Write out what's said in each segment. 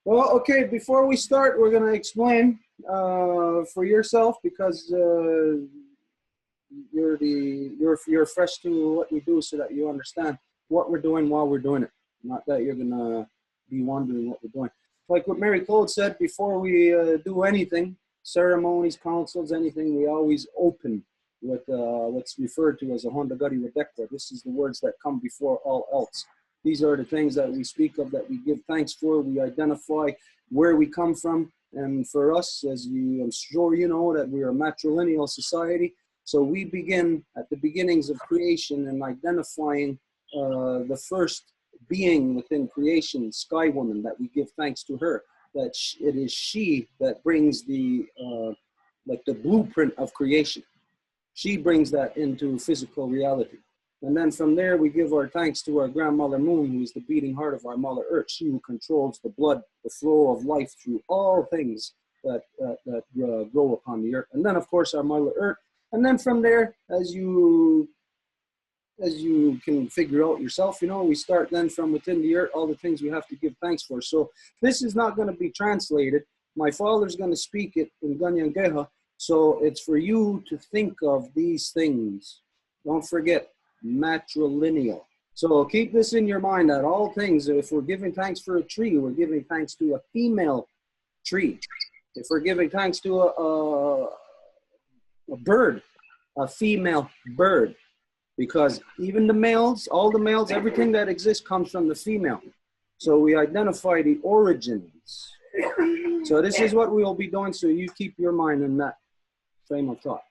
Well, okay, before we start, we're going to explain for yourself because you're fresh to what we do so that you understand what we're doing while we're doing it. Not that you're going to be wondering what we're doing. Like what Marie-Claude said, before we do anything, ceremonies, councils, anything, we always open with what's referred to as a Honda Gadi Wadekwa. This is the words that come before all else. These are the things that we speak of, that we give thanks for. We identify where we come from. And for us, as I'm sure you know, that we are a matrilineal society. So we begin at the beginnings of creation and identifying the first being within creation, Sky Woman, that we give thanks to her. That it is she that brings the like the blueprint of creation. She brings that into physical reality. And then from there, we give our thanks to our grandmother Moon, who is the beating heart of our Mother Earth. She who controls the blood, the flow of life through all things that grow upon the earth. And then, of course, our Mother Earth. And then from there, as you can figure out yourself, you know, we start then from within the earth, all the things we have to give thanks for. So this is not going to be translated. My father's going to speak it in Kanienkehaka. So it's for you to think of these things. Don't forget, matrilineal. So keep this in your mind, that all things, if we're giving thanks for a tree, we're giving thanks to a female tree. If we're giving thanks to a bird, a female bird, because even the males, all the males, everything that exists comes from the female. So we identify the origins. So this is what we will be doing, so you keep your mind in that frame of thought.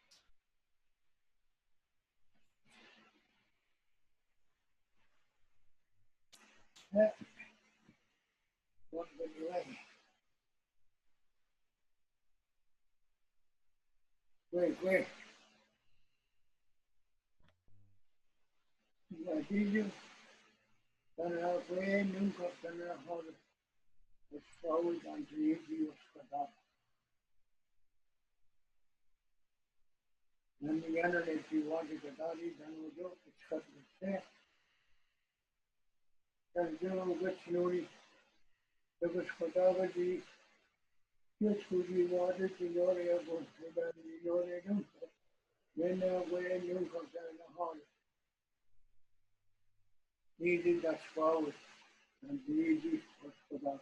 Wait. Gatillo, para fue nunca para joder. Es forward and creative for And the other, if you want to get out, then we'll do it. It's cut the set. And do which noise. It was photography. Just who you wanted to know they are going to that you know they don't. Then when you come down the hall. Needed that forward and easy for that.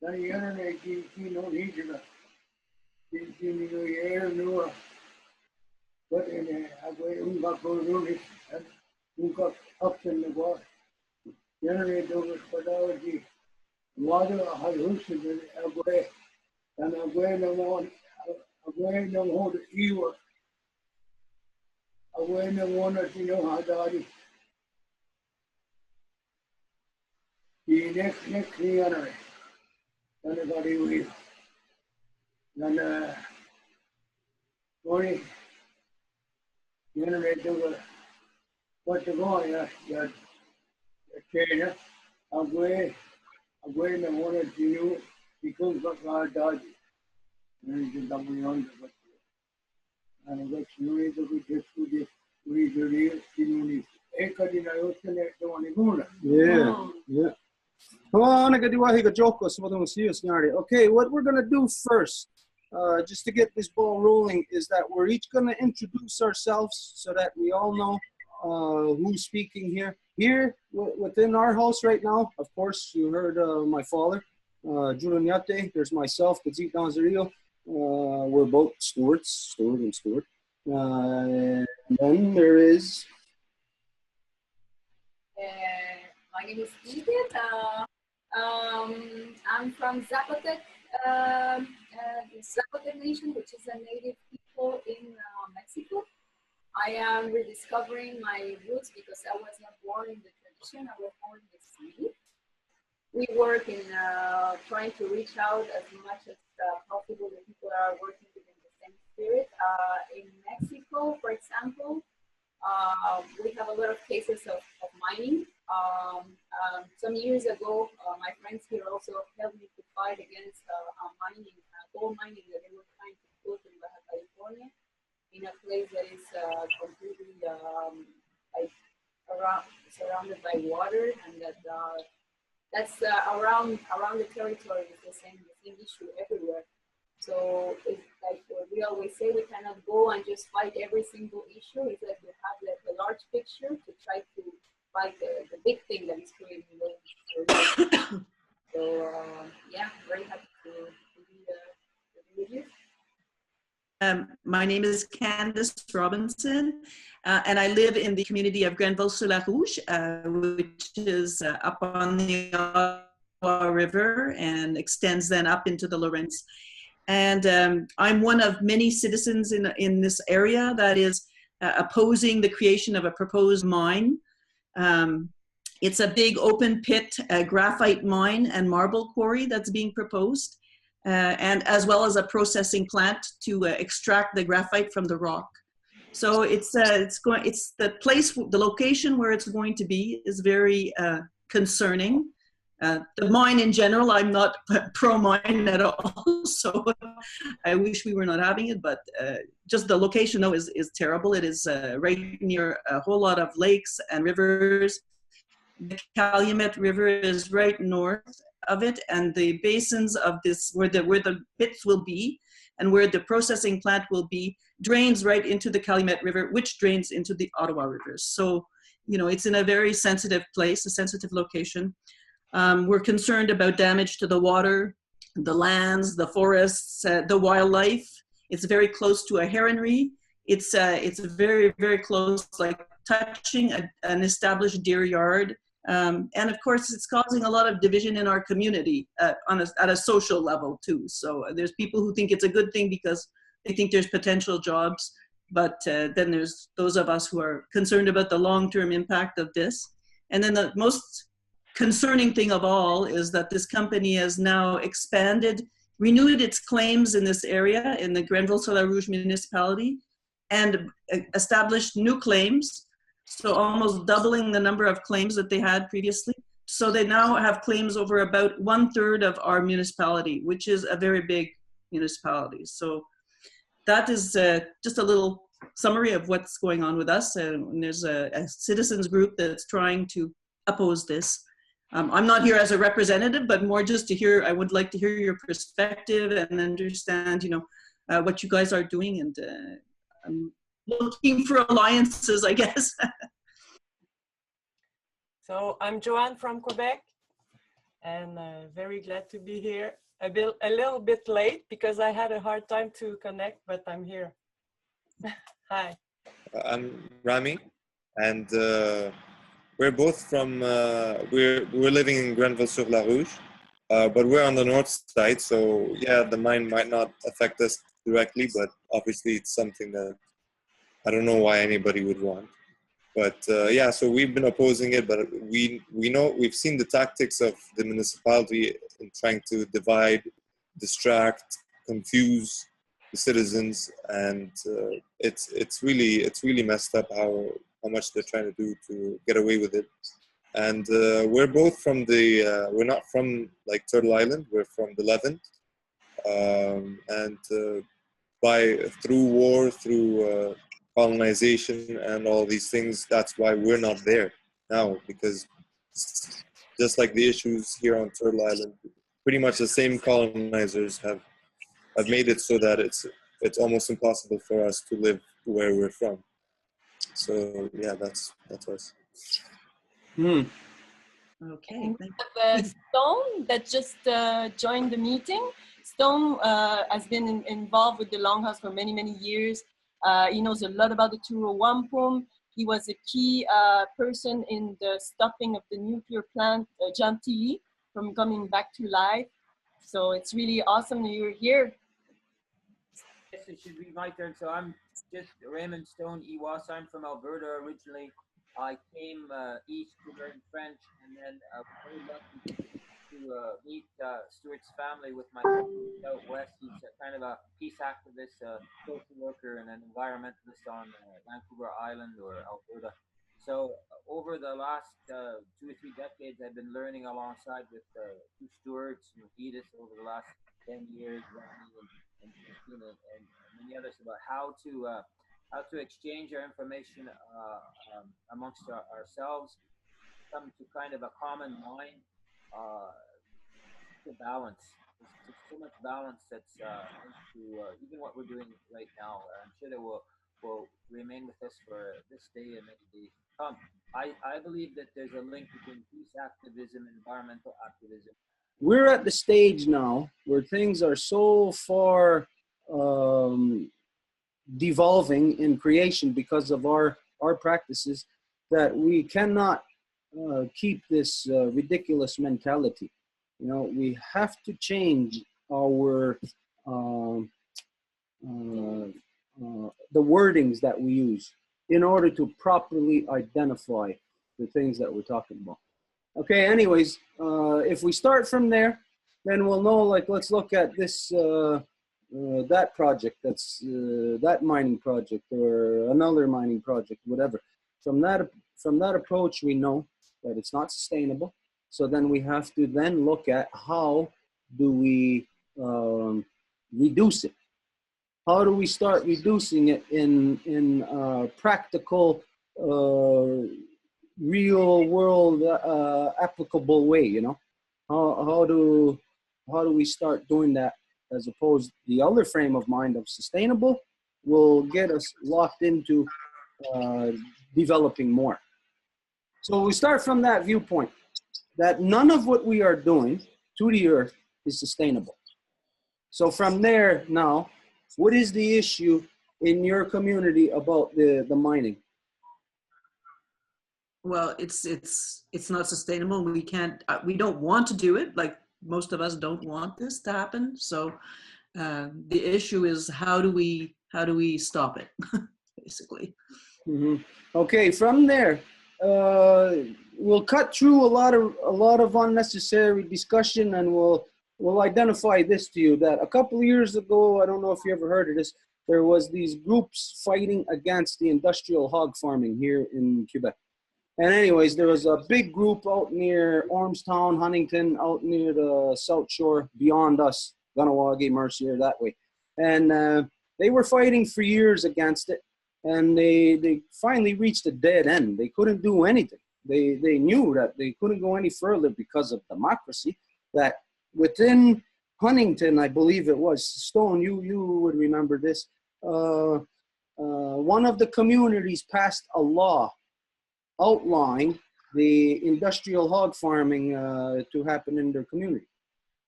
Then the other you know each of us. You know air no. But in a way got going on it and got up in the water. The other was photography. Water had hosted in a way. And a way no more to evil. A way no more to know how to the next thing anyway. And everybody will. And morning, generate over what to go, your trainer, away no more to you, because of our dodgy. And it's a double on the and what's new is we just we real community. Yeah. Okay, what we're going to do first, just to get this ball rolling, is that we're each going to introduce ourselves so that we all know who's speaking here. Here, within our house right now, of course, you heard my father, Julian Yate. There's myself, Kazit Danzario. We're both stewards, steward and steward. And then there is... my name is Edith. I'm from Zapotec, Zapotec Nation, which is a native people in Mexico. I am rediscovering my roots because I was not born in the tradition. I was born in the city. We work in trying to reach out as much as possible. The people are working within the same spirit. In Mexico, for example, we have a lot of cases of mining. Some years ago, my friends here also helped me to fight against mining, gold mining that they were trying to put in Baja California, in a place that is completely like surrounded by water, and that that's around the territory is the same issue everywhere. So it's like what we always say, we cannot go and just fight every single issue. It's like we have the large picture to try to fight the big thing that is creating those. So yeah, very happy to be with you. My name is Candace Robinson, and I live in the community of Grenville-sur-la-Rouge, which is up on the Ottawa River and extends then up into the Lorraines. And I'm one of many citizens in this area that is opposing the creation of a proposed mine. It's a big open pit graphite mine and marble quarry that's being proposed. And as well as a processing plant to extract the graphite from the rock. So it's the place, the location where it's going to be is very concerning. The mine in general, I'm not pro-mine at all, so I wish we were not having it, but just the location though is terrible. It is right near a whole lot of lakes and rivers. The Calumet River is right north of it, and the basins of this, where the pits will be and where the processing plant will be, drains right into the Calumet River, which drains into the Ottawa River. So, you know, it's in a very sensitive place, a sensitive location. We're concerned about damage to the water, the lands, the forests, the wildlife. It's very close to a heronry. It's very, very close, like touching an established deer yard. And of course, it's causing a lot of division in our community at a social level too. So there's people who think it's a good thing because they think there's potential jobs, but then there's those of us who are concerned about the long-term impact of this. And then the most concerning thing of all is that this company has now renewed its claims in this area, in the Grenville-sur-la-Rouge municipality, and established new claims. So almost doubling the number of claims that they had previously. So they now have claims over about 1/3 of our municipality, which is a very big municipality. So that is just a little summary of what's going on with us. And there's a citizens group that's trying to oppose this. I'm not here as a representative, but more just to hear, I would like to hear your perspective and understand, you know, what you guys are doing. And I'm looking for alliances, I guess. So I'm Joanne from Quebec, and very glad to be here. A little bit late because I had a hard time to connect, but I'm here. Hi. I'm Rami, and we're both from, we're living in Grenville-sur-la-Rouge, but we're on the north side, so yeah, the mine might not affect us directly, but obviously it's something that I don't know why anybody would want. But yeah, so we've been opposing it, but we know, we've seen the tactics of the municipality in trying to divide, distract, confuse the citizens, and it's really messed up how much they're trying to do to get away with it. And we're both from the, we're not from like Turtle Island, we're from the Levant, and through war, through colonization and all these things, that's why we're not there now, because just like the issues here on Turtle Island, pretty much the same colonizers have made it so that it's almost impossible for us to live where we're from. So yeah, that's us. Okay. Stone that just joined the meeting. Stone has been involved with the Longhouse for many, many years. He knows a lot about the Two Row Wampum. He was a key person in the stopping of the nuclear plant, Gentilly, from coming back to life. So it's really awesome that you're here. Yes, it should be my turn. So I'm just Raymond Stone Iwasa. I'm from Alberta originally. I came east to learn French, and then very lucky to meet Stuart's family with my cousin out west. He's kind of a peace activist, social worker, and an environmentalist on Vancouver Island or Alberta. So over the last 2 or 3 decades, I've been learning alongside with two Stuarts and Edith over the last 10 years, Ronnie and Christina and many others, about how to exchange our information amongst ourselves, come to kind of a common mind, the balance. There's so much balance that's into even what we're doing right now. I'm sure that will remain with us for this day and many days to come. I believe that there's a link between peace activism and environmental activism. We're at the stage now where things are so far um, devolving in creation because of our practices that we cannot keep this ridiculous mentality. You know, we have to change our um, the wordings that we use in order to properly identify the things that we're talking about. Okay, anyways, if we start from there, then we'll know, like, let's look at this, that project, that's that mining project or another mining project, whatever. From that approach, we know that it's not sustainable. So then we have to then look at how do we reduce it? How do we start reducing it in practical, real world applicable way? You know, how do we start doing that, as opposed the other frame of mind of sustainable will get us locked into developing more. So we start from that viewpoint that none of what we are doing to the earth is sustainable. So from there now, what is the issue in your community about the mining? Well, it's not sustainable. We can't. We don't want to do it. Like most of us don't want this to happen. So the issue is how do we stop it, basically. Mm-hmm. Okay, from there, we'll cut through a lot of unnecessary discussion, and we'll identify this to you that a couple of years ago, I don't know if you ever heard of this, there was these groups fighting against the industrial hog farming here in Quebec. And anyways, there was a big group out near Ormstown, Huntington, out near the South Shore, beyond us, Ganawagi, Mercier, that way. And they were fighting for years against it. And they finally reached a dead end. They couldn't do anything. They knew that they couldn't go any further because of democracy. That within Huntington, I believe it was, Stone, you would remember this, one of the communities passed a law outlawing the industrial hog farming to happen in their community.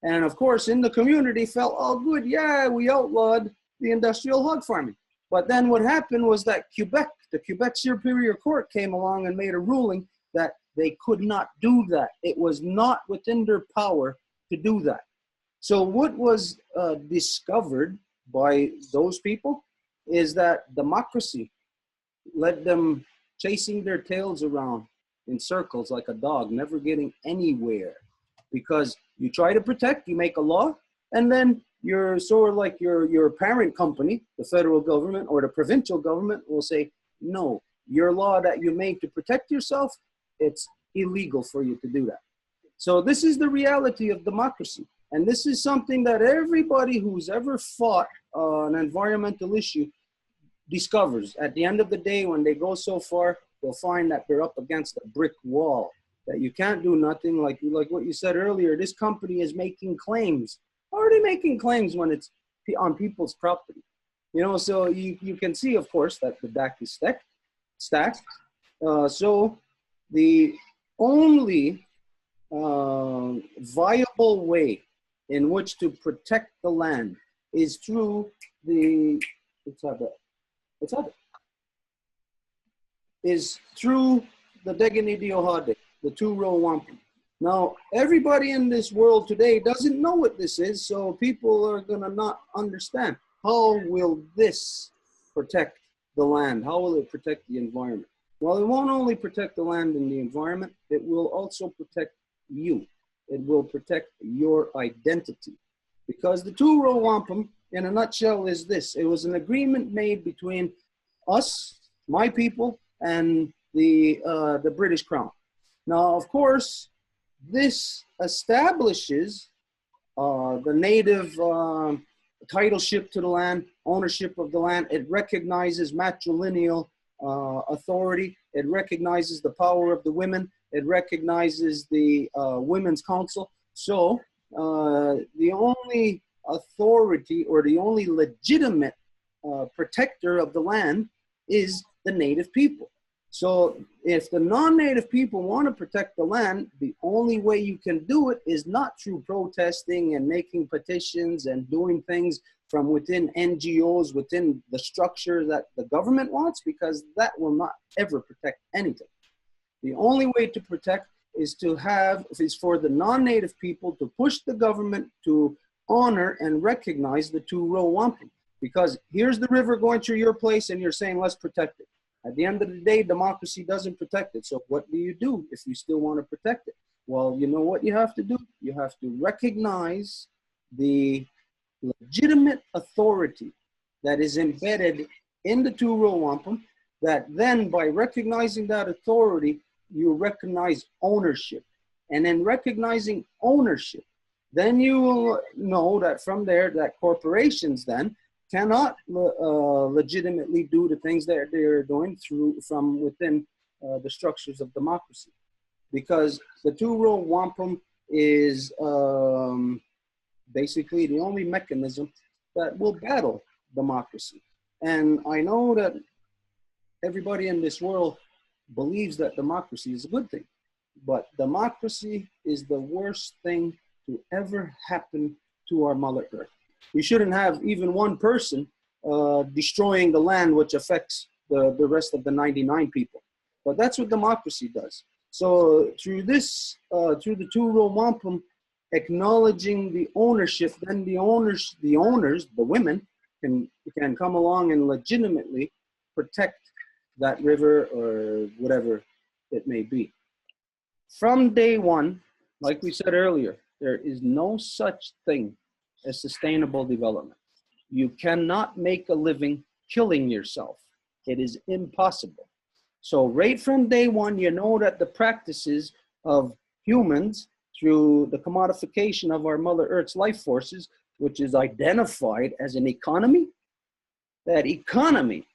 And of course, in the community felt, oh good, yeah, we outlawed the industrial hog farming. But then what happened was that the Quebec Superior Court came along and made a ruling that they could not do that. It was not within their power to do that. So what was discovered by those people is that democracy led them chasing their tails around in circles like a dog, never getting anywhere. Because you try to protect, you make a law, and then you're sort of like your parent company, the federal government or the provincial government will say, no, your law that you made to protect yourself, it's illegal for you to do that. So this is the reality of democracy. And this is something that everybody who's ever fought an environmental issue discovers. At the end of the day, when they go so far, they'll find that they're up against a brick wall, that you can't do nothing. Like what you said earlier, this company is making claims. How are they making claims when it's on people's property? You know, so you can see, of course, that the deck is stacked. So the only viable way in which to protect the land is through is through the Degani Diohade, the Two Row Wampum. Now, everybody in this world today doesn't know what this is, so people are going to not understand. How will this protect the land? How will it protect the environment? Well, it won't only protect the land and the environment, it will also protect you. It will protect your identity. Because the Two Row Wampum, in a nutshell, is this. It was an agreement made between us, my people, and the British Crown. Now, of course, this establishes the native titleship to the land, ownership of the land. It recognizes matrilineal authority. It recognizes the power of the women. It recognizes the Women's Council. So the only authority or the only legitimate protector of the land is the native people. So if the non-native people want to protect the land, the only way you can do it is not through protesting and making petitions and doing things from within NGOs, within the structure that the government wants, because that will not ever protect anything. The only way to protect is for the non-native people to push the government to honor and recognize the Two Row Wampum. Because here's the river going through your place and you're saying, let's protect it. At the end of the day, democracy doesn't protect it. So what do you do if you still want to protect it? Well, you know what you have to do? You have to recognize the legitimate authority that is embedded in the Two Row Wampum, that then by recognizing that authority, you recognize ownership. And in recognizing ownership, then you will know that from there, that corporations then cannot legitimately do the things that they're doing from within the structures of democracy. Because the Two Row Wampum is basically the only mechanism that will battle democracy. And I know that everybody in this world believes that democracy is a good thing, but democracy is the worst thing to ever happen to our Mother Earth. We shouldn't have even one person destroying the land, which affects the rest of the 99 people. But that's what democracy does. So through this, through the Two Row Wampum, acknowledging the ownership, then the owners, the women, can come along and legitimately protect that river or whatever it may be. From day one, like we said earlier, there is no such thing as sustainable development. You cannot make a living killing yourself. It is impossible. So right from day one, you know that the practices of humans through the commodification of our Mother Earth's life forces, which is identified as an economy, that economy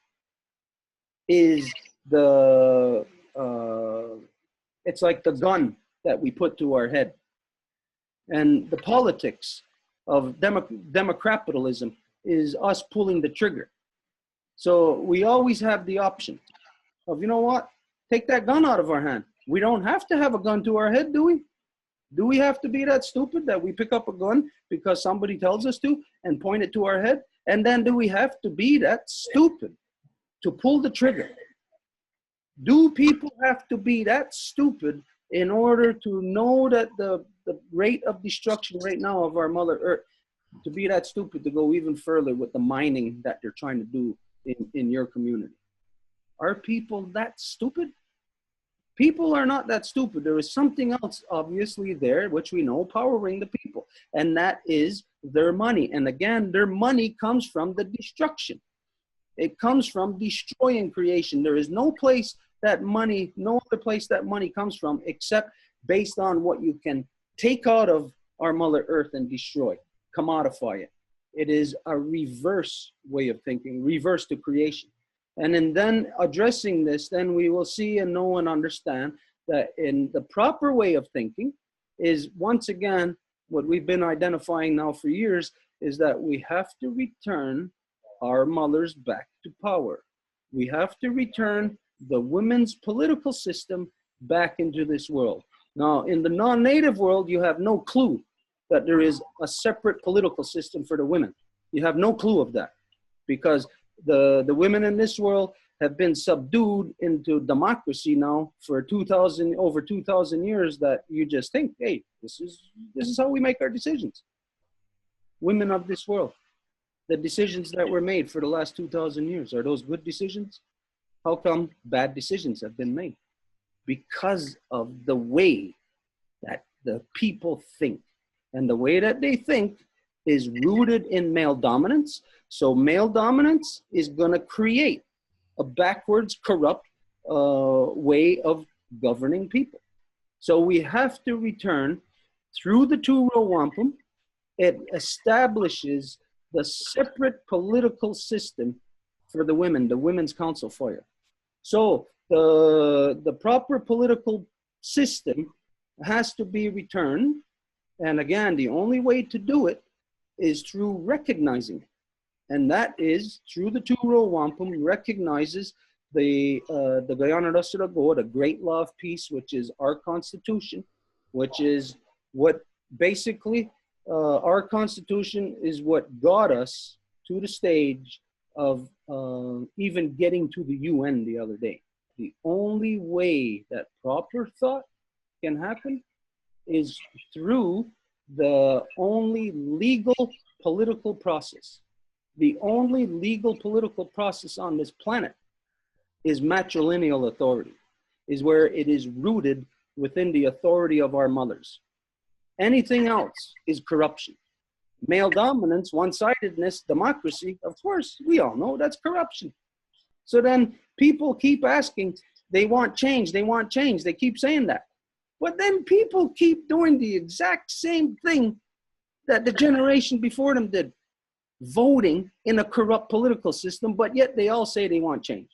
is the, it's like the gun that we put to our head. And the politics of democapitalism is us pulling the trigger. So we always have the option of, you know what, take that gun out of our hand. We don't have to have a gun to our head, do we? Do we have to be that stupid that we pick up a gun because somebody tells us to and point it to our head? And then do we have to be that stupid to pull the trigger? Do people have to be that stupid in order to know that the rate of destruction right now of our Mother Earth, to be that stupid to go even further with the mining that they're trying to do in your community? Are people that stupid? People are not that stupid. There is something else obviously there, which we know powering the people, and that is their money. And again, their money comes from the destruction. It comes from destroying creation. There is no place that money, no other place that money comes from except based on what you can take out of our Mother Earth and destroy, commodify it. It is a reverse way of thinking, reverse to creation. And in then addressing this, then we will see and know and understand that in the proper way of thinking is, once again, what we've been identifying now for years, is that we have to return our mothers back to power. We have to return the women's political system back into this world. Now, in the non-native world, you have no clue that there is a separate political system for the women. You have no clue of that, because the women in this world have been subdued into democracy now for over 2,000 years, that you just think, hey, this is how we make our decisions. Women of this world, the decisions that were made for the last 2,000 years, are those good decisions? How come bad decisions have been made? Because of the way that the people think. And the way that they think is rooted in male dominance. So male dominance is going to create a backwards, corrupt way of governing people. So we have to return through the Two Row Wampum. It establishes the separate political system for the women, the Women's Council Fire. So the proper political system has to be returned. And again, the only way to do it is through recognizing it. And that is through the Two Row Wampum recognizes the Guyana Rasarago, the great law of peace, which is our constitution, which is what basically our constitution is what got us to the stage of even getting to the UN the other day. The only way that proper thought can happen is through the only legal political process. The only legal political process on this planet is matrilineal authority, is where it is rooted within the authority of our mothers. Anything else is corruption. Male dominance, one-sidedness, democracy, of course, we all know that's corruption. So then people keep asking, they want change, they want change. They keep saying that. But then people keep doing the exact same thing that the generation before them did, voting in a corrupt political system, but yet they all say they want change.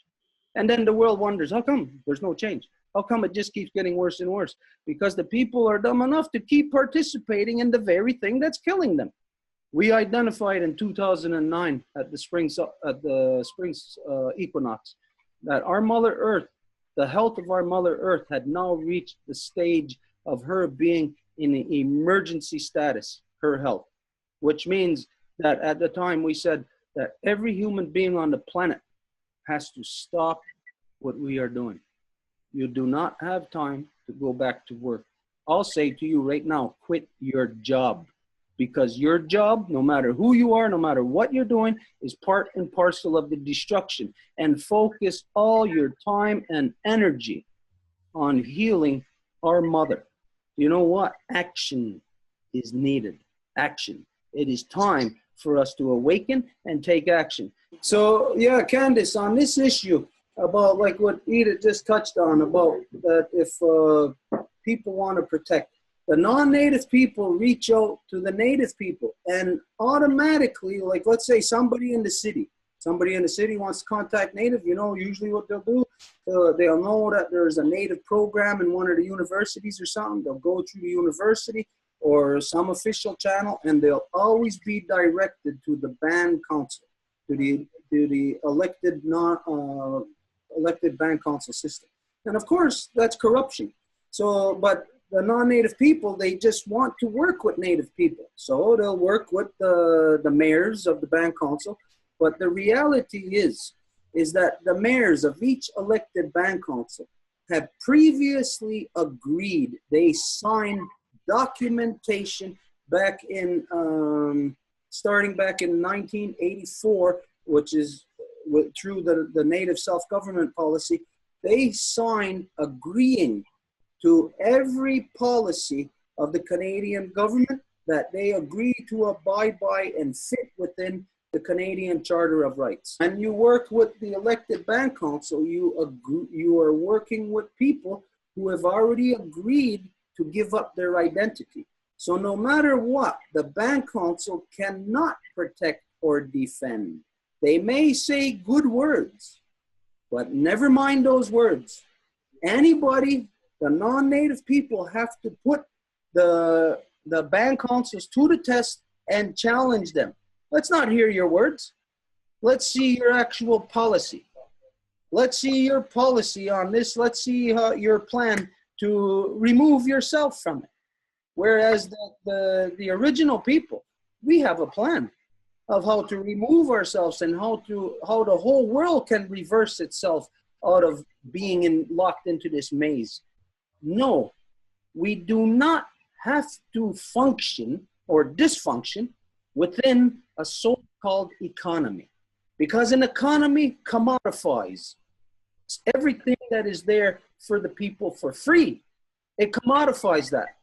And then the world wonders, how come there's no change? How come it just keeps getting worse and worse? Because the people are dumb enough to keep participating in the very thing that's killing them. We identified in 2009 at the spring equinox that our Mother Earth, the health of our Mother Earth had now reached the stage of her being in an emergency status, her health, which means that at the time we said that every human being on the planet has to stop what we are doing. You do not have time to go back to work. I'll say to you right now, quit your job, because your job, no matter who you are, no matter what you're doing, is part and parcel of the destruction. And focus all your time and energy on healing our mother. You know what? Action is needed. Action. It is time for us to awaken and take action. So yeah, Candice, on this issue about like what Edith just touched on, about that if people want to protect, the non-native people reach out to the native people, and automatically, like let's say somebody in the city wants to contact native, you know, usually what they'll do, they'll know that there's a native program in one of the universities or something. They'll go through the university or some official channel, and they'll always be directed to the band council, to the elected elected band council system. And of course, that's corruption. So, but the non-native people, they just want to work with native people. So they'll work with the mayors of the band council. But the reality is that the mayors of each elected band council have previously agreed. They signed documentation back in, starting back in 1984, which is through the native self-government policy. They signed agreeing to every policy of the Canadian government that they agree to abide by and fit within the Canadian Charter of Rights. And you work with the elected band council, you are working with people who have already agreed to give up their identity. So no matter what, the band council cannot protect or defend. They may say good words, but never mind those words. Anybody, the non-native people, have to put the band councils to the test and challenge them. Let's not hear your words. Let's see your actual policy. Let's see your policy on this. Let's see your plan to remove yourself from it. Whereas the original people, we have a plan of how to remove ourselves and how the whole world can reverse itself out of being locked into this maze. No, we do not have to function or dysfunction within a so-called economy, because an economy commodifies everything that is there for the people for free. It commodifies that.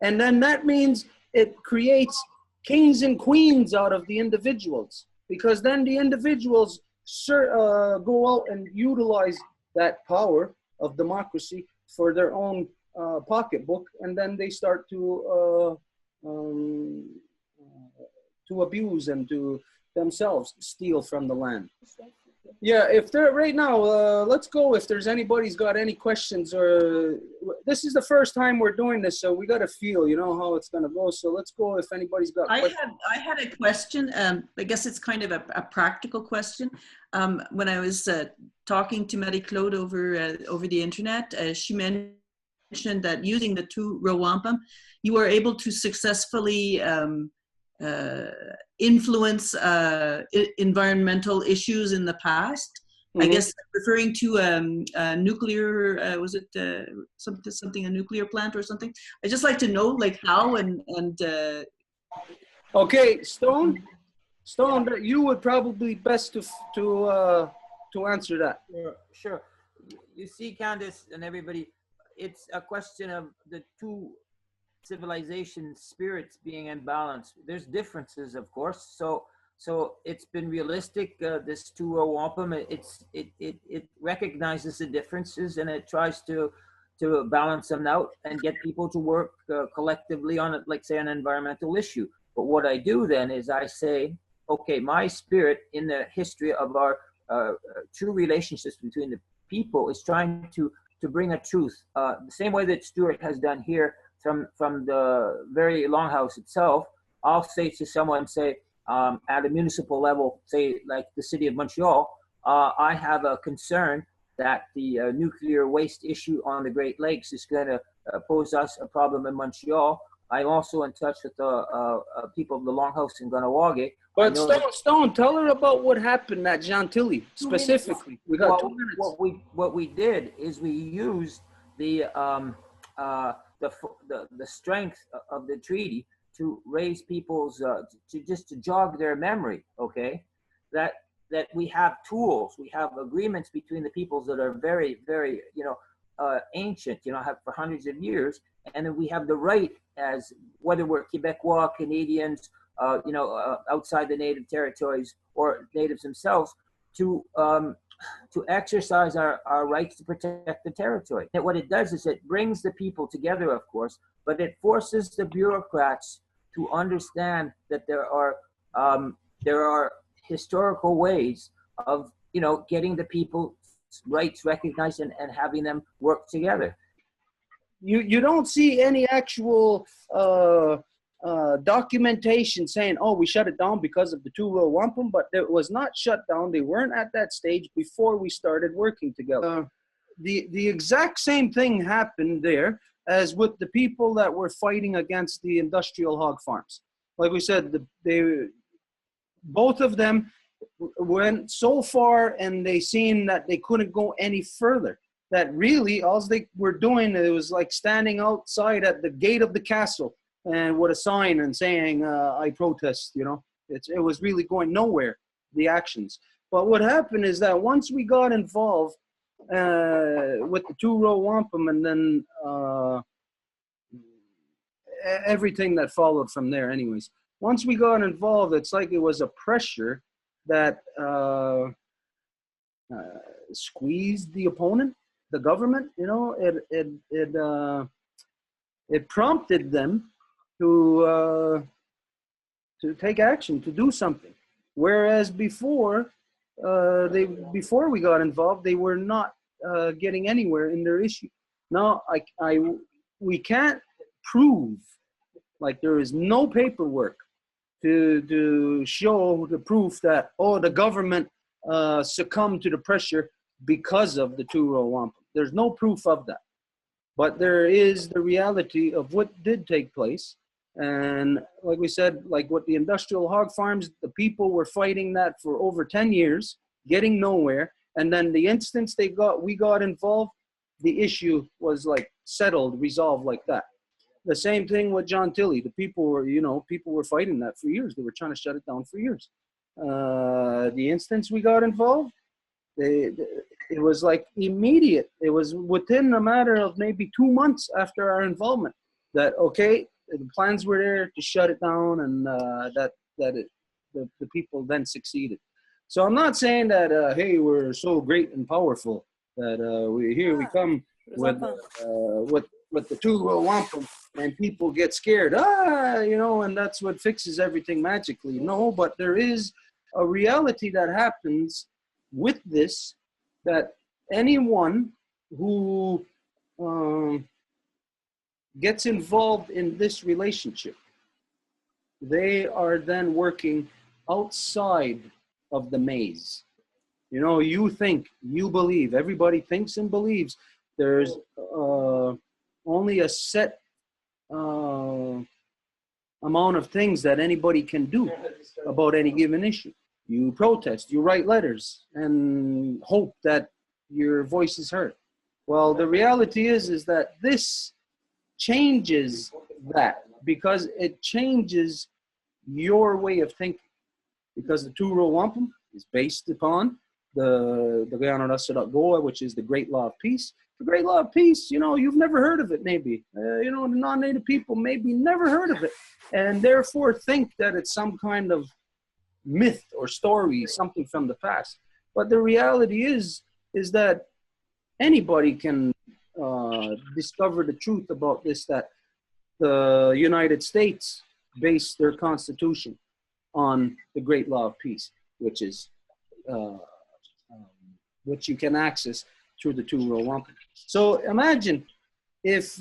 And then that means it creates kings and queens out of the individuals, because then the individuals go out and utilize that power of democracy for their own pocketbook, and then they start to abuse and to themselves steal from the land. Yeah, if they're right now, let's go. If there's anybody's got any questions, or this is the first time we're doing this, so we got to feel, you know, how it's gonna go. So let's go. If anybody's got questions. I had a question. I guess it's kind of a practical question. When I was talking to Marie-Claude over the internet, she mentioned that using the Two Row Wampum, you were able to successfully influence environmental issues in the past. Mm-hmm. I guess referring to nuclear, was it something a nuclear plant or something? I just like to know like how and Okay, Stone, you would probably best to answer that. Sure. You see, Candice and everybody, it's a question of the two civilization spirits being in balance. There's differences, of course. So it's been realistic. This Two Row Wampum, it recognizes the differences and it tries to balance them out and get people to work collectively on it, like say an environmental issue. But what I do then is I say, okay, my spirit in the history of our true relationships between the people is trying to bring a truth, the same way that Stuart has done here from the very longhouse itself. I'll say to someone, say, at a municipal level, say like the city of Montreal, I have a concern that the nuclear waste issue on the Great Lakes is going to pose us a problem in Montreal. I'm also in touch with the people of the Longhouse in Kanienkehaka. But Stone, tell her about what happened at Gentilly specifically. We got 2 minutes. What we did is we used the strength of the treaty to raise people's to jog their memory. Okay, that we have tools, we have agreements between the peoples that are very, very ancient, have for hundreds of years, and then we have the right, as whether we're Quebecois, Canadians, outside the native territories or natives themselves, to exercise our rights to protect the territory. And what it does is it brings the people together, of course, but it forces the bureaucrats to understand that there are historical ways of getting the people's rights recognized and having them work together. You don't see any actual documentation saying, oh, we shut it down because of the Two Row Wampum, but it was not shut down. They weren't at that stage before we started working together. The exact same thing happened there as with the people that were fighting against the industrial hog farms. Like we said, both of them went so far and they seen that they couldn't go any further. That really all they were doing, it was like standing outside at the gate of the castle and with a sign and saying, I protest, it was really going nowhere, the actions. But what happened is that once we got involved with the Two Row Wampum and then everything that followed from there anyways, once we got involved, it's like it was a pressure that squeezed the opponent, the government, it prompted them to take action, to do something. Whereas before we got involved, they were not getting anywhere in their issue. Now we can't prove, like there is no paperwork to show the proof that the government succumbed to the pressure because of the Two Row Wampum. There's no proof of that. But there is the reality of what did take place. And like we said, like with the industrial hog farms, the people were fighting that for over 10 years, getting nowhere. And then the instance we got involved, the issue was like settled, resolved like that. The same thing with Gentilly. The people were fighting that for years. They were trying to shut it down for years. The instance we got involved, it was like immediate. It was within a matter of maybe 2 months after our involvement that, okay, the plans were there to shut it down, and the people then succeeded. So I'm not saying that, hey, we're so great and powerful that we come with the Two Row Wampum and people get scared, and that's what fixes everything magically. No, but there is a reality that happens with this, that anyone who gets involved in this relationship, they are then working outside of the maze. You know, you think, you believe, everybody thinks and believes there's only a set amount of things that anybody can do about any given issue. You protest, you write letters, and hope that your voice is heard. Well, the reality is that this changes that, because it changes your way of thinking. Because the Two Row Wampum is based upon the Guyana Rasa Goa, which is the Great Law of Peace. The Great Law of Peace, you know, you've never heard of it, maybe. You know, the non-native people maybe never heard of it, and therefore think that it's some kind of myth or story, something from the past. But the reality is that anybody can discover the truth about this, that the United States based their constitution on the Great Law of Peace, which is which you can access through the Two Row Wampum. So imagine if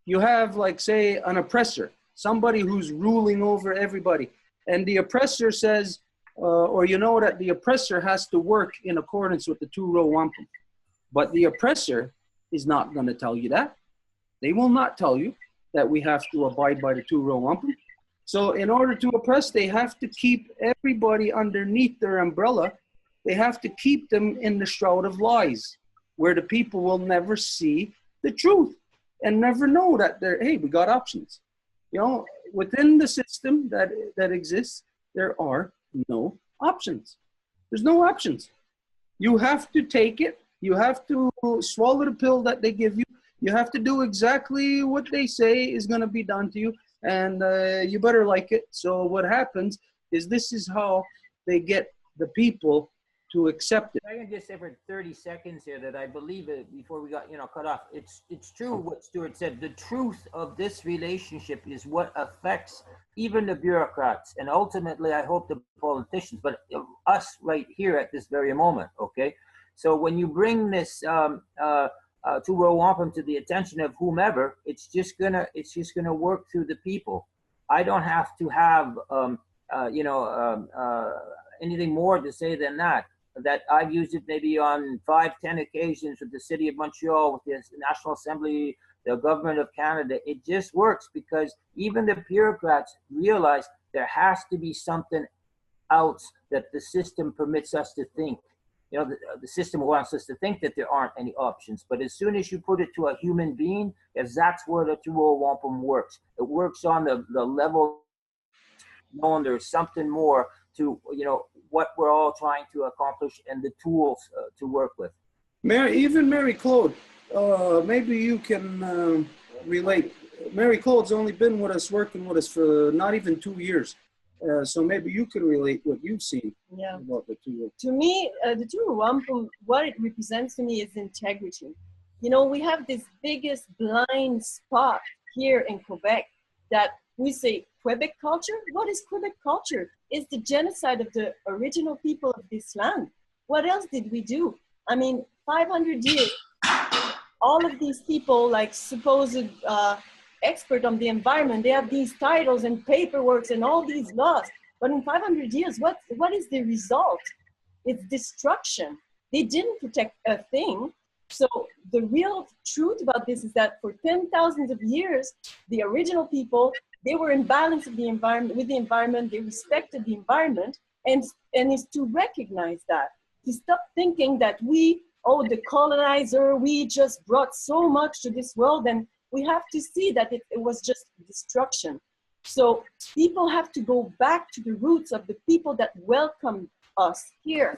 you have, like, say, an oppressor, somebody who's ruling over everybody, and the oppressor says, or you know that the oppressor has to work in accordance with the Two Row Wampum. But the oppressor is not going to tell you that. They will not tell you that we have to abide by the Two Row Wampum. So in order to oppress, they have to keep everybody underneath their umbrella. They have to keep them in the shroud of lies, where the people will never see the truth and never know that hey, we got options. You know, within the system that exists, there are no options. There's no options. You have to take it. You have to swallow the pill that they give you. You have to do exactly what they say is going to be done to you, and you better like it. So what happens is, this is how they get the people to accept it. I can just say for 30 seconds here that I believe it before we got cut off. It's true what Stuart said. The truth of this relationship is what affects even the bureaucrats, and ultimately I hope the politicians, but us right here at this very moment. Okay, so when you bring this Two Row Wampum to the attention of whomever, it's just gonna work through the people. I don't have to have anything more to say than that I've used it maybe on 5-10 occasions with the City of Montreal, with the National Assembly, the Government of Canada. It just works because even the bureaucrats realize there has to be something else that the system permits us to think. You know, the system wants us to think that there aren't any options, but as soon as you put it to a human being, because that's where the Two Row Wampum works. It works on the level knowing there's something more to, what we're all trying to accomplish and the tools to work with. Even Marie-Claude, maybe you can relate. Marie-Claude's only been with us, working with us for not even 2 years. So maybe you can relate what you've seen about the Two Row. To me, the Two Row Wampum, what it represents to me is integrity. You know, we have this biggest blind spot here in Quebec that we say Quebec culture. What is Quebec culture? It's the genocide of the original people of this land. What else did we do? I mean, 500 years, all of these people, like supposed expert on the environment, they have these titles and paperwork and all these laws. But in 500 years, what is the result? It's destruction. They didn't protect a thing. So the real truth about this is that for 10,000 of years, the original people, they were in balance with the environment, they respected the environment, and it's to recognize that, to stop thinking that we, the colonizer, we just brought so much to this world, and we have to see that it was just destruction. So people have to go back to the roots of the people that welcomed us here.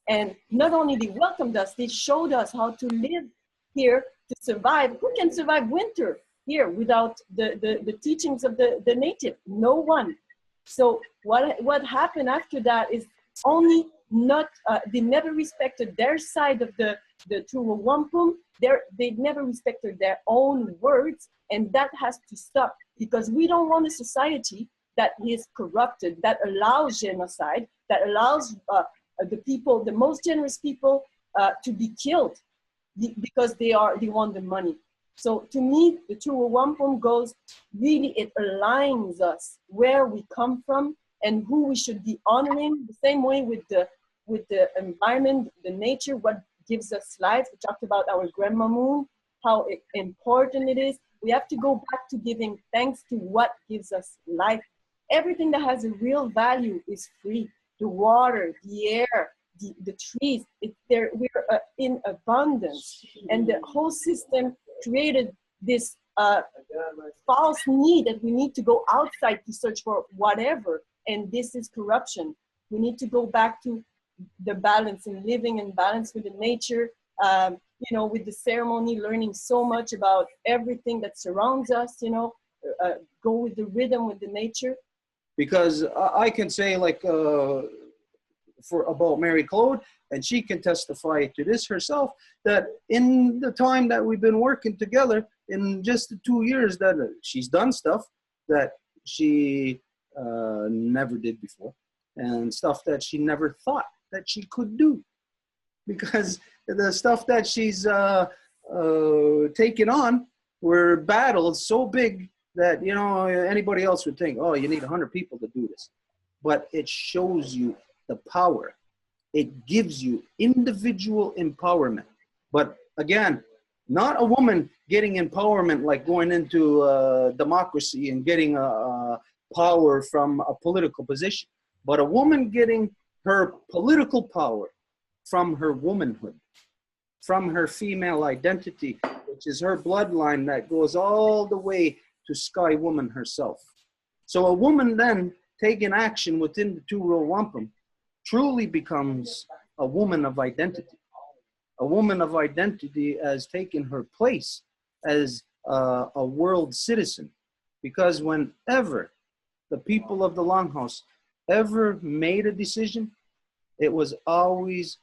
And not only they welcomed us, they showed us how to live here to survive. Who can survive winter here without the teachings of the native? No one. So what happened after that is only not, they never respected their side of the Two Row Wampum. They never respected their own words, and that has to stop, because we don't want a society that is corrupted, that allows genocide, that allows the people, the most generous people, to be killed because they want the money. So to me, the Two Row Wampum goes, really, it aligns us where we come from and who we should be honoring. The same way with the environment, the nature, what gives us life. We talked about our grandma moon, how important it is. We have to go back to giving thanks to what gives us life. Everything that has a real value is free. The water, the air, the trees, we're in abundance. And the whole system created this false need that we need to go outside to search for whatever. And this is corruption. We need to go back to the balance and living in balance with the nature, with the ceremony, learning so much about everything that surrounds us, go with the rhythm, with the nature. Because I can say about Marie-Claude, and she can testify to this herself, that in the time that we've been working together, in just the 2 years, that she's done stuff that she never did before, and stuff that she never thought that she could do, because the stuff that she's taken on were battles so big that, anybody else would think, oh, you need 100 people to do this. But it shows you the power. It gives you individual empowerment. But again, not a woman getting empowerment like going into democracy and getting power from a political position, but a woman getting her political power from her womanhood, from her female identity, which is her bloodline that goes all the way to Sky Woman herself. So a woman then taking action within the Two Row Wampum truly becomes a woman of identity. A woman of identity as taking her place as a world citizen. Because whenever the people of the Longhouse ever made a decision, it was always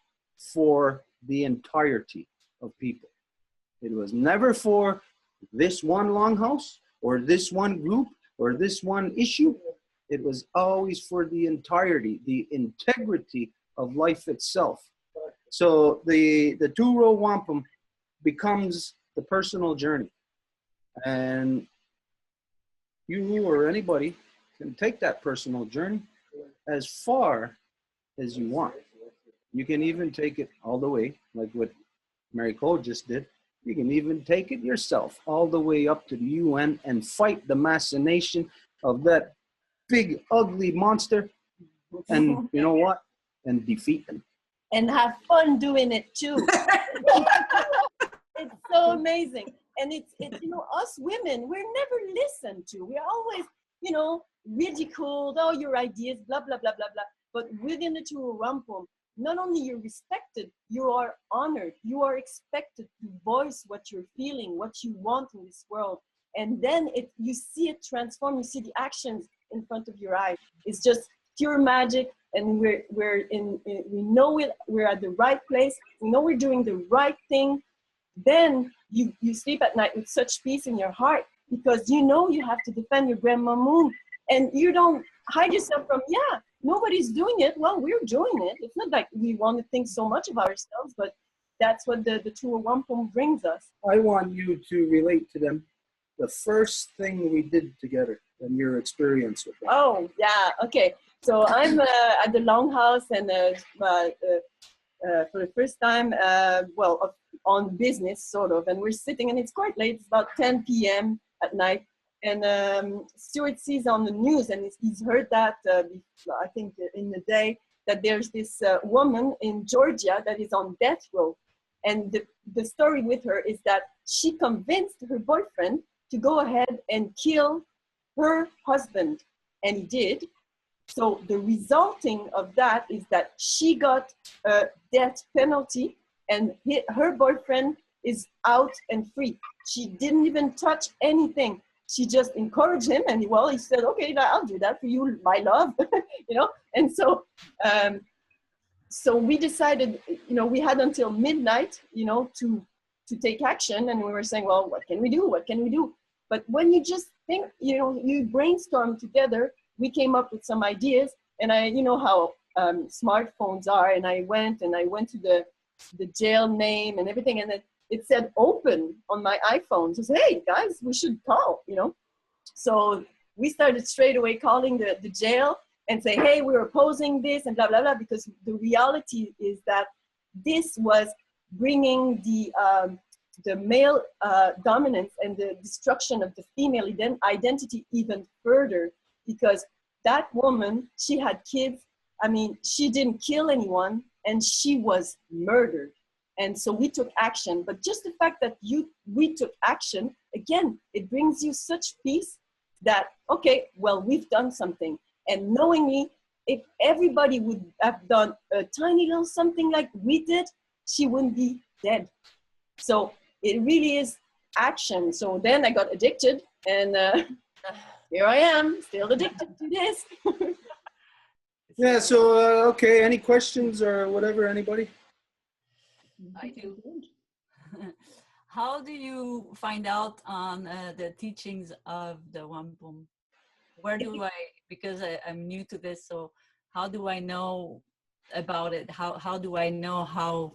for the entirety of people. It was never for this one Longhouse or this one group or this one issue. It was always for the entirety, the integrity of life itself. So the Two Row Wampum becomes the personal journey. And you or anybody can take that personal journey as far as you want. You can even take it all the way, like what Marie-Claude just did. You can even take it yourself all the way up to the UN and fight the machination of that big, ugly monster. And you know what? And defeat them. And have fun doing it too. It's so amazing. And it's us women, we're never listened to. We're always, ridiculed, oh, your ideas, blah, blah, blah, blah, blah. But within the Two Row Wampum, not only you're respected, you are honored. You are expected to voice what you're feeling, what you want in this world. And then you see it transform, you see the actions in front of your eyes. It's just pure magic. And we know we're at the right place. We know we're doing the right thing. Then you sleep at night with such peace in your heart because you know you have to defend your grandma moon. And you don't hide yourself from, nobody's doing it. Well, we're doing it. It's not like we want to think so much of ourselves, but that's what the Two Row Wampum brings us. I want you to relate to them the first thing we did together and your experience with them. Oh, yeah. Okay. So I'm at the Longhouse and for the first time, on business sort of, and we're sitting and it's quite late. It's about 10 p.m. at night. And Stuart sees on the news, and he's heard that, I think in the day, that there's this woman in Georgia that is on death row. And the story with her is that she convinced her boyfriend to go ahead and kill her husband. And he did. So the resulting of that is that she got a death penalty and her boyfriend is out and free. She didn't even touch anything. She just encouraged him and he said, okay, I'll do that for you, my love, And so, so we decided, we had until midnight, to take action. And we were saying, well, what can we do? What can we do? But when you just think, you brainstorm together, we came up with some ideas. And how smartphones are, and I went to the jail name and everything, and it said open on my iPhone. So I said, hey guys, we should call, you know. So we started straight away calling the jail and say, hey, we're opposing this and blah, blah, blah, because the reality is that this was bringing the male dominance and the destruction of the female identity even further, because that woman, she had kids. I mean, she didn't kill anyone, and she was murdered. And so we took action. But just the fact that we took action, again, it brings you such peace that, okay, well, we've done something. And knowingly, if everybody would have done a tiny little something like we did, she wouldn't be dead. So it really is action. So then I got addicted, and here I am, still addicted to this. Yeah, so, okay, any questions or whatever, anybody? I do. How do you find out on the teachings of the Wampum? Where do I, because I'm new to this, so how do I know about it? How do I know how,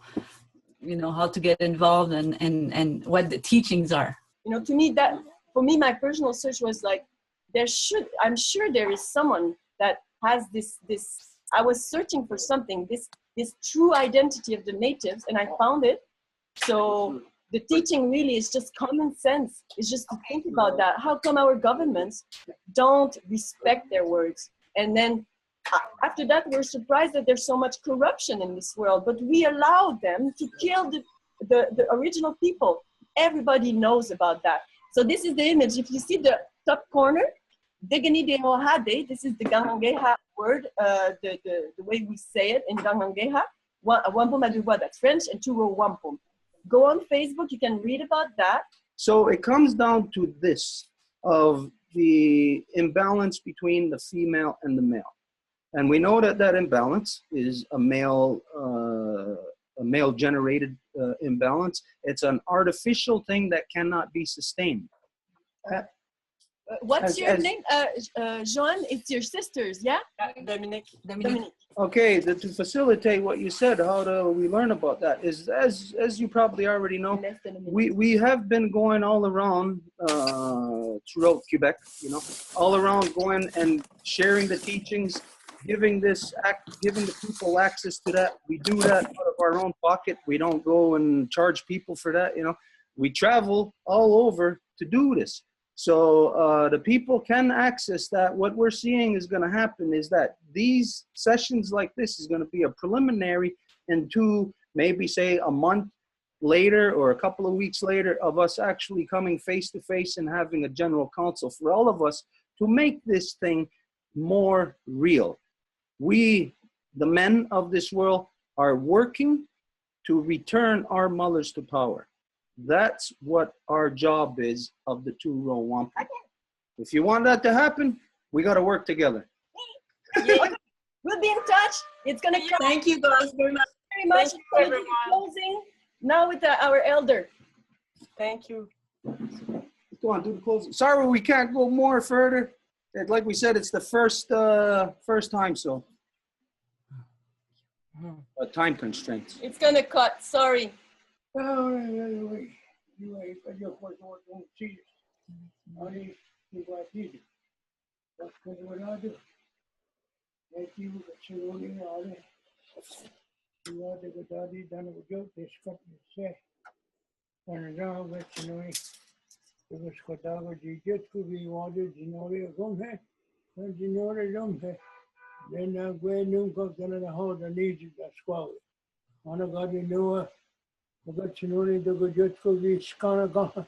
you know, how to get involved and what the teachings are? You know, to me, for me, my personal search was like, I'm sure there is someone that has this, I was searching for something, this true identity of the natives, and I found it. So the teaching really is just common sense. It's just to think about that. How come our governments don't respect their words? And then after that, we're surprised that there's so much corruption in this world, but we allow them to kill the original people. Everybody knows about that. So this is the image. If you see the top corner, Degani de Mohade, this is the Kanienkehaka word, the way we say it in Kanienkehaka. Wampum Aduwa, that's French, and Two Row Wampum. Go on Facebook, you can read about that. So it comes down to this, of the imbalance between the female and the male. And we know that imbalance is a male-generated imbalance. It's an artificial thing that cannot be sustained. What's your name? Joanne, it's your sisters, yeah? Dominique. Okay, to facilitate what you said, how do we learn about that is, as you probably already know, we have been going all around throughout Quebec, you know, all around going and sharing the teachings, giving the people access to that. We do that out of our own pocket. We don't go and charge people for that, you know. We travel all over to do this. So the people can access that. What we're seeing is going to happen is that these sessions like this is going to be a preliminary into maybe say a month later or a couple of weeks later of us actually coming face to face and having a general council for all of us to make this thing more real. We, the men of this world, are working to return our mothers to power. That's what our job is of the Two Row Wampum. If you want that to happen, we got to work together. Yeah. We'll be in touch. It's going to come. Thank you guys very much. Thank you, everyone. Closing now with our elder. Thank you. Go on, do the closing. Sorry, we can't go more further. Like we said, it's the first time, so time constraints. It's going to cut. Sorry. Anyway, I just want to see it. I need to go see it. That's what I do. Thank you for showing all that. You are the daddy, done a joke, this company say. And now, but you know, it was Kotaga, you just could be wanted, you know, you're going here, and you know, they don't have. Then I'm going to go to the hold and need you, that's quality. On a god, you know, but you know, the good just could be kind of gone.